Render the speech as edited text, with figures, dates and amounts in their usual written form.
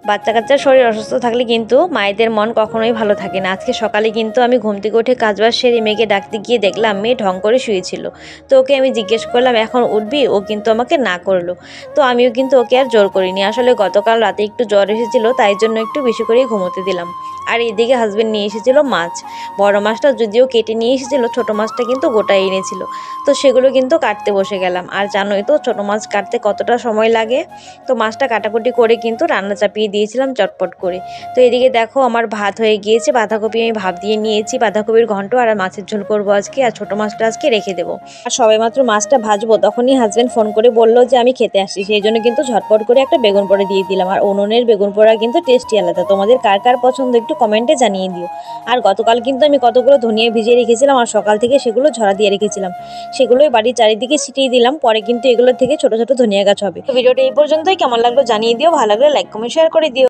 বাচ্চা কাচ্চার শরীর অসুস্থ থাকলে কিন্তু মায়েদের মন কখনোই ভালো থাকে না। আজকে সকালে কিন্তু আমি ঘুম থেকে উঠে কাজবাজ সেরে মেয়েকে ডাকতে গিয়ে দেখলাম মেয়ে ঢং করে শুয়েছিল। তো ওকে আমি জিজ্ঞেস করলাম এখন উঠবি, ও কিন্তু আমাকে না করলো। তো আমিও কিন্তু ওকে আর জোর করিনি। আসলে গতকাল রাতে একটু জ্বর এসেছিল, তাই জন্য একটু বেশি করেই ঘুমোতে দিলাম। আর এদিকে হাজবেন্ড নিয়ে এসেছিল মাছ। বড় মাছটা যদিও কেটে নিয়ে এসেছিল, ছোট মাছটা কিন্তু গোটাই এনেছিল। তো সেগুলো কিন্তু কাটতে বসে গেলাম। আর জানোই তো ছোট মাছ কাটতে কতটা সময় লাগে। তো মাছটা কাটাকুটি করে কিন্তু রান্না চাপিয়ে দিয়েছিলাম চটপট করে। তো এদিকে দেখো আমার ভাত হয়ে গিয়েছে, বাঁধাকপি আমি ভাপ দিয়ে নিয়েছি, বাঁধাকপির ঘন্ট আর মাছের ঝোল করবো আজকে, আর ছোটো মাছটা আজকে রেখে দেবো। আর সবাই মাত্র মাছটা ভাজবো তখনই হাজব্যান্ড ফোন করে বললো যে আমি খেতে আসছি, সেই জন্য কিন্তু ঝটপট করে একটা বেগুন পোড়া দিয়ে দিলাম। আর উনুনের বেগুন পোড়া কিন্তু টেস্টি আলাদা, তোমাদের কার কার পছন্দ একটু কমেন্টে জানিয়ে দিও। আর গতকাল কিন্তু আমি কতগুলো ধনিয়া ভিজিয়ে রেখেছিলাম, আর সকাল থেকে সেগুলো ঝরা দিয়ে রেখেছিলাম, সেগুলোই বাড়ির চারিদিকে ছিটিয়ে দিলাম। পরে কিন্তু এগুলো থেকে ছোট ছোট ধনিয়া গাছ হবে। তো ভিডিওটা এই পর্যন্তই, কেমন লাগলো জানিয়ে দিও, ভালো লাগলে লাইক কমেন্ট শেয়ার করে দিও।